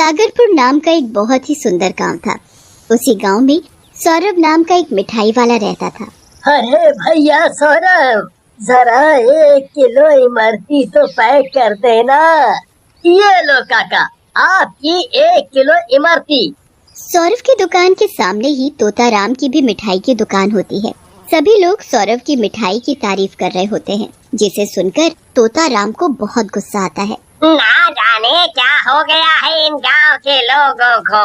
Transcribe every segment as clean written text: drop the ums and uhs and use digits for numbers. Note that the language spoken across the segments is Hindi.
सागरपुर नाम का एक बहुत ही सुंदर गांव था। उसी गांव में सौरभ नाम का एक मिठाई वाला रहता था। अरे भैया सौरभ, जरा 1 किलो इमरती तो पैक कर देना। ये लो काका, आपकी 1 किलो इमरती। सौरभ की दुकान के सामने ही तोताराम की भी मिठाई की दुकान होती है। सभी लोग सौरभ की मिठाई की तारीफ कर रहे होते हैं, जिसे सुनकर तोताराम को बहुत गुस्सा आता है। ना जाने क्या हो गया है इन गांव के लोगों को,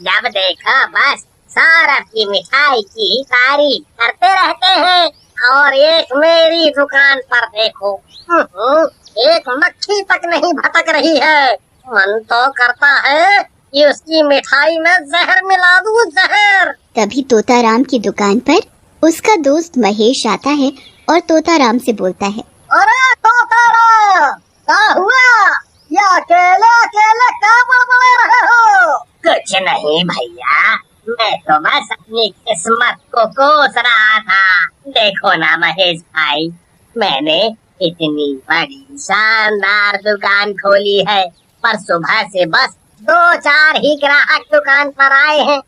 जब देखो बस सौरभ की मिठाई की तारीफ करते रहते हैं। और एक मेरी दुकान पर देखो, एक मक्खी तक नहीं भटक रही है। मन तो करता है कि उसकी मिठाई में जहर मिला दूं, जहर। तभी तोताराम की दुकान पर उसका दोस्त महेश आता है और तोताराम से बोलता है, अरे तोताराम, क्या हुआ? ये अकेले अकेले क्या बड़बड़ा रहे हो? कुछ नहीं भैया, मैं तो बस अपनी किस्मत को कोस रहा था। देखो ना महेश भाई, मैंने इतनी बड़ी शानदार दुकान खोली है, पर सुबह से बस 2-4 ही ग्राहक दुकान पर आए हैं।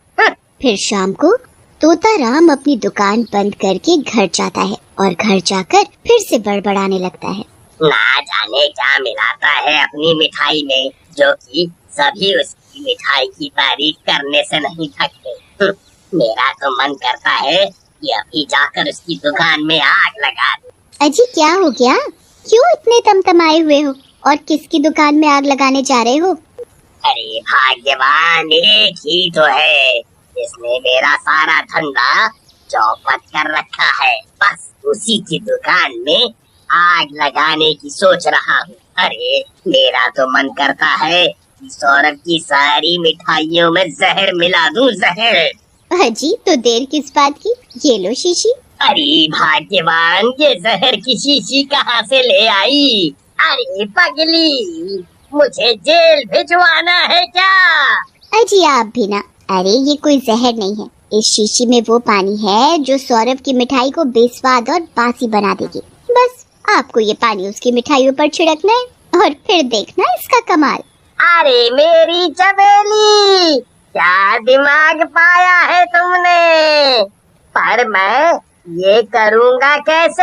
फिर शाम को तोताराम अपनी दुकान बंद करके घर जाता है और घर जाकर फिर से बड़बड़ाने लगता है। ना जाने क्या मिलाता है अपनी मिठाई में, जो कि सभी उसकी मिठाई की तारीफ करने से नहीं थकते। मेरा तो मन करता है कि अभी जाकर उसकी दुकान में आग लगा दूं। अजी क्या हो गया? क्यों इतने तमतमाए हुए हो और किसकी दुकान में आग लगाने जा रहे हो? अरे भाग्यवान एक ही तो है जिसने मेरा सारा धंधा चौपट कर रखा है। बस उसी की दुकान में आग लगाने की सोच रहा हूँ। अरे मेरा तो मन करता है कि सौरभ की सारी मिठाइयों में जहर मिला दूं, जहर। अजी तो देर किस बात की, ये लो शीशी। अरे भाग्यवान, ये जहर की शीशी कहाँ से ले आई? अरे पगली, मुझे जेल भिजवाना है क्या? अजी आप भी ना। अरे ये कोई जहर नहीं है, इस शीशी में वो पानी है जो सौरभ की मिठाई को बेस्वाद और बासी बना देगी। बस आपको ये पानी उसकी मिठाइयों पर छिड़कना है और फिर देखना इसका कमाल। अरे मेरी चमेली, क्या दिमाग पाया है तुमने? पर मैं ये करूँगा कैसे?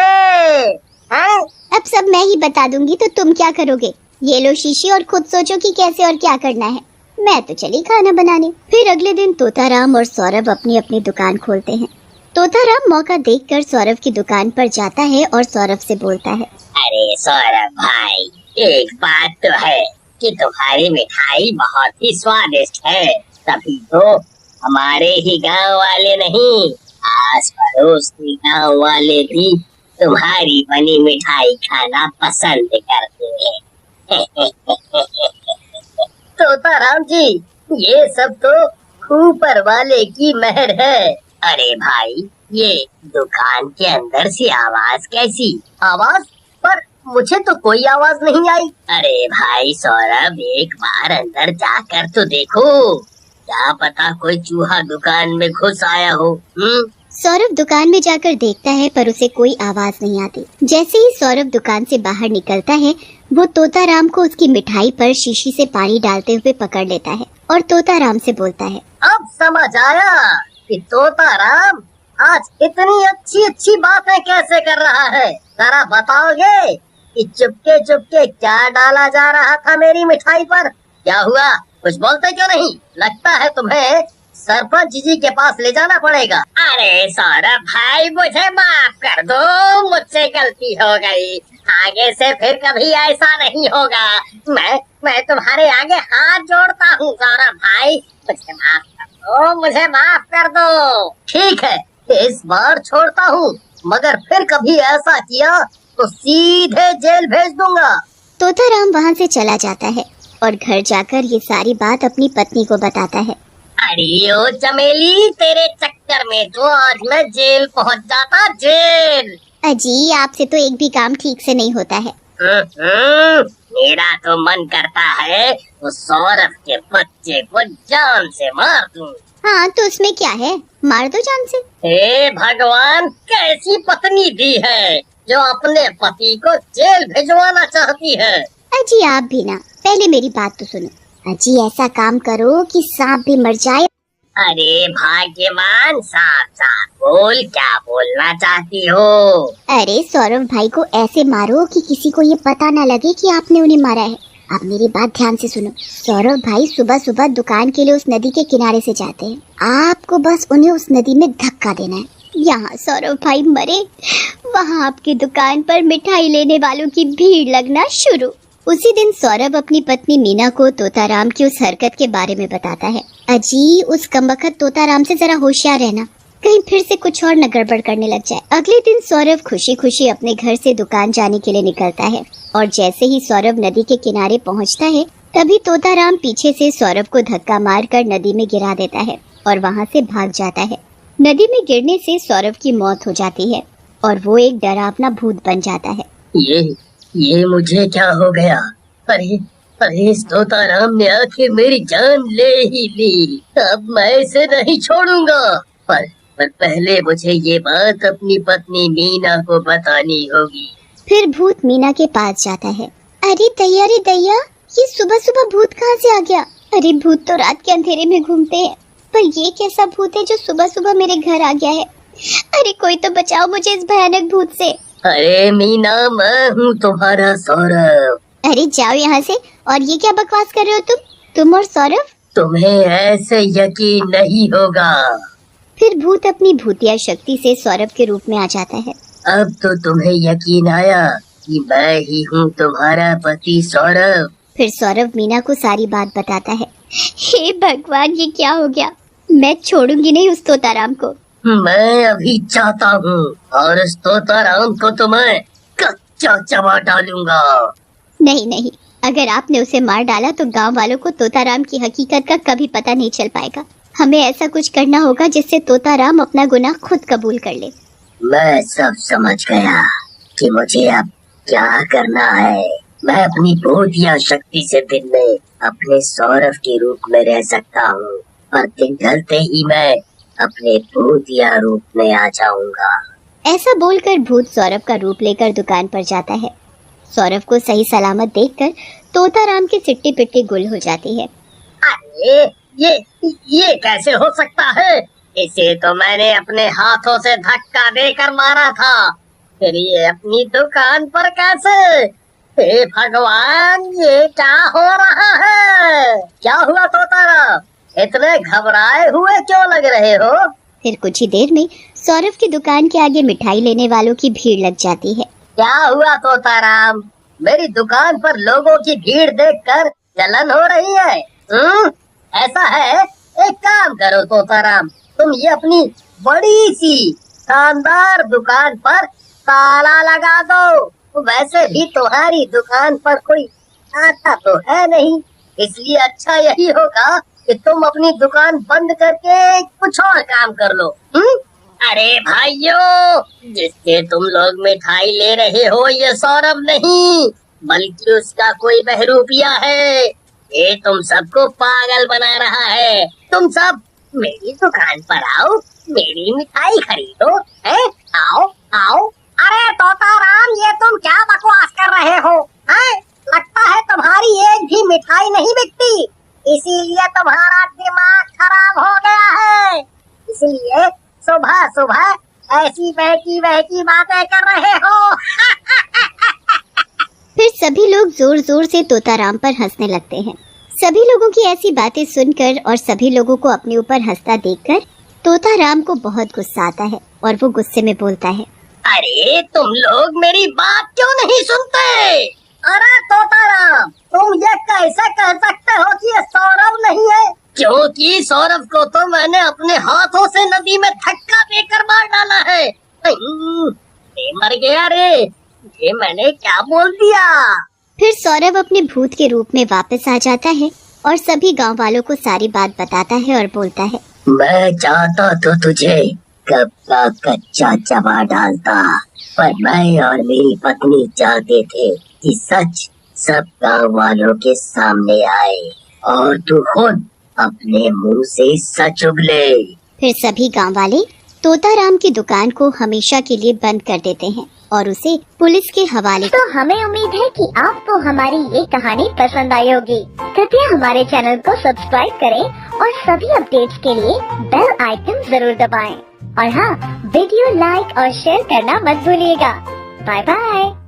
हैं? अब सब मैं ही बता दूंगी तो तुम क्या करोगे? ये लो शीशी और खुद सोचो कि कैसे और क्या करना है। मैं तो चली खाना बनाने। फिर अगले दिन तोताराम और सौरभ अपनी अपनी दुकान खोलते हैं। तोताराम मौका देखकर सौरभ की दुकान पर जाता है और सौरभ से बोलता है, अरे सौरभ भाई, एक बात तो है कि तुम्हारी मिठाई बहुत ही स्वादिष्ट है, तभी तो हमारे ही गांव वाले नहीं, आस पड़ोस के गांव वाले भी तुम्हारी बनी मिठाई खाना पसंद करते हैं। तोताराम जी, ये सब तो ऊपर वाले की मेहर है। अरे भाई, ये दुकान के अंदर से आवाज कैसी? आवाज? पर मुझे तो कोई आवाज नहीं आई। अरे भाई सौरभ, एक बार अंदर जाकर तो देखो, क्या पता कोई चूहा दुकान में घुस आया हो। सौरभ दुकान में जाकर देखता है पर उसे कोई आवाज नहीं आती। जैसे ही सौरभ दुकान से बाहर निकलता है, वो तोताराम को उसकी मिठाई पर शीशी से पानी डालते हुए पकड़ लेता है और तोताराम से बोलता है, अब समझ आया कि तोताराम आज इतनी अच्छी अच्छी बातें कैसे कर रहा है। जरा बताओगे कि चुपके चुपके क्या डाला जा रहा था मेरी मिठाई पर? क्या हुआ, कुछ बोलते क्यों नहीं? लगता है तुम्हें सरपंच जी के पास ले जाना पड़ेगा। अरे सौरभ भाई, मुझे माफ कर दो, मुझसे गलती हो गई। आगे से फिर कभी ऐसा नहीं होगा। मैं तुम्हारे आगे हाथ जोड़ता हूँ सौरभ भाई, मुझे माफ कर दो, मुझे माफ कर दो। ठीक है, इस बार छोड़ता हूँ, मगर फिर कभी ऐसा किया तो सीधे जेल भेज दूंगा। तोताराम वहाँ से चला जाता है और घर जाकर ये सारी बात अपनी पत्नी को बताता है। अरे ओ चमेली, तेरे चक्कर में तो आज मैं जेल पहुँच जाता, जेल। अजी आपसे तो एक भी काम ठीक से नहीं होता है। मेरा तो मन करता है उस सौरभ के बच्चे को जान से मार दूं। हाँ तो उसमें क्या है, मार दो जान से। हे भगवान, कैसी पत्नी दी है जो अपने पति को जेल भिजवाना चाहती है। अजी आप भी ना, पहले मेरी बात तो सुनो। अजी ऐसा काम करो कि सांप भी मर जाए। अरे भाग्यवान सांप सांप, बोल, क्या बोलना चाहती हो? अरे सौरभ भाई को ऐसे मारो कि किसी को ये पता न लगे कि आपने उन्हें मारा है। अब मेरी बात ध्यान से सुनो। सौरभ भाई सुबह सुबह दुकान के लिए उस नदी के किनारे से जाते हैं। आपको बस उन्हें उस नदी में धक्का देना है। यहाँ सौरभ भाई मरे, वहाँ आपकी दुकान पर मिठाई लेने वालों की भीड़ लगना शुरू। उसी दिन सौरभ अपनी पत्नी मीना को तोताराम की उस हरकत के बारे में बताता है। अजी उस कमबख्त तोताराम से जरा होशियार रहना, कहीं फिर से कुछ और न गड़बड़ करने लग जाए। अगले दिन सौरभ खुशी खुशी अपने घर से दुकान जाने के लिए निकलता है और जैसे ही सौरभ नदी के किनारे पहुंचता है तभी तोताराम पीछे से सौरभ को धक्का मारकर नदी में गिरा देता है और वहां से भाग जाता है। नदी में गिरने से सौरभ की मौत हो जाती है और वो एक डरावना भूत बन जाता है। ये मुझे क्या हो गया? अरे अरे, इस तोताराम ने आखिर मेरी जान ले ही ली। अब मैं इसे नहीं छोड़ूंगा। पर पहले मुझे ये बात अपनी पत्नी मीना को बतानी होगी। फिर भूत मीना के पास जाता है। अरे दैया, ये सुबह सुबह भूत कहाँ से आ गया? अरे भूत तो रात के अंधेरे में घूमते हैं, पर ये कैसा भूत है जो सुबह सुबह मेरे घर आ गया है? अरे कोई तो बचाओ मुझे इस भयानक भूत से। अरे मीना, मैं हूँ तुम्हारा सौरभ। अरे जाओ यहाँ से। और ये क्या बकवास कर रहे हो तुम और सौरभ? तुम्हें ऐसे यकीन नहीं होगा। फिर भूत अपनी भूतिया शक्ति से सौरभ के रूप में आ जाता है। अब तो तुम्हें यकीन आया कि मैं ही हूँ तुम्हारा पति सौरभ। फिर सौरभ मीना को सारी बात बताता है। हे भगवान, ये क्या हो गया? मैं छोड़ूंगी नहीं उस तोताराम को। मैं अभी चाहता हूँ और उस तोताराम को तो मैं कच्चा चबा डालूंगा। नहीं, अगर आपने उसे मार डाला तो गांव वालों को तोताराम की हकीकत का कभी पता नहीं चल पाएगा। हमें ऐसा कुछ करना होगा जिससे तोताराम अपना गुनाह खुद कबूल कर ले। मैं सब समझ गया कि मुझे अब क्या करना है। मैं अपनी भूतिया शक्ति से दिन में अपने सौरभ के रूप में रह सकता हूँ और दिन ढलते ही मैं अपने भूतिया रूप में आ जाऊंगा। ऐसा बोलकर भूत सौरभ का रूप लेकर दुकान पर जाता है। सौरभ को सही सलामत देखकर तोताराम की सिट्टी पिट्टी गुल हो जाती है। अरे ये कैसे हो सकता है? इसे तो मैंने अपने हाथों से धक्का देकर मारा था, फिर ये अपनी दुकान पर कैसे? हे भगवान, ये क्या हो रहा है? क्या हुआ तोताराम? इतने घबराए हुए क्यों लग रहे हो? फिर कुछ ही देर में सौरभ की दुकान के आगे मिठाई लेने वालों की भीड़ लग जाती है। क्या हुआ तोताराम? मेरी दुकान पर लोगों की भीड़ देखकर जलन हो रही है? ऐसा है, एक काम करो तोताराम, तुम ये अपनी बड़ी सी शानदार दुकान पर ताला लगा दो। वैसे भी तुम्हारी दुकान पर कोई आता तो है नहीं, इसलिए अच्छा यही होगा कि तुम अपनी दुकान बंद करके कुछ और काम कर लो। अरे भाइयों, जिससे तुम लोग मिठाई ले रहे हो ये सौरभ नहीं बल्कि उसका कोई बहरूपिया है। ये तुम सबको पागल बना रहा है। तुम सब मेरी दुकान पर आओ, मेरी मिठाई खरीदो। है? आओ। अरे तोताराम, ये तुम क्या बकवास कर रहे हो? है? लगता है तुम्हारी एक भी मिठाई नहीं बिकती, इसीलिए तुम्हारा दिमाग खराब हो गया है। इसलिए सुबह सुबह ऐसी बहकी बातें कर रहे हो। फिर सभी लोग जोर जोर से तोताराम पर हंसने लगते हैं। सभी लोगों की ऐसी बातें सुनकर और सभी लोगों को अपने ऊपर हंसता देखकर तोताराम को बहुत गुस्सा आता है और वो गुस्से में बोलता है। अरे तुम लोग मेरी बात क्यों नहीं सुनते? अरे तोताराम, तुम ये कैसे कह सकते हो कि ये सौरभ नहीं है? क्योंकि सौरभ को तो मैंने अपने हाथों से नदी में धक्का देकर मार डाला है। ये मर गया रे। ये मैंने क्या बोल दिया? फिर सौरभ अपने भूत के रूप में वापस आ जाता है और सभी गांव वालों को सारी बात बताता है और बोलता है, मैं चाहता तो तुझे कब का कच्चा चबा डालता, पर मैं और मेरी पत्नी चाहते थे कि सच सब गांव वालों के सामने आए और तू खुद अपने मुंह से सच उगले। फिर सभी गांव वाले तोताराम की दुकान को हमेशा के लिए बंद कर देते हैं और उसे पुलिस के हवाले। तो हमें उम्मीद है कि आपको हमारी ये कहानी पसंद आई होगी। कृपया हमारे चैनल को सब्सक्राइब करें और सभी अपडेट्स के लिए बेल आइकन जरूर दबाएं। और हाँ, वीडियो लाइक और शेयर करना मत भूलिएगा। Bye bye.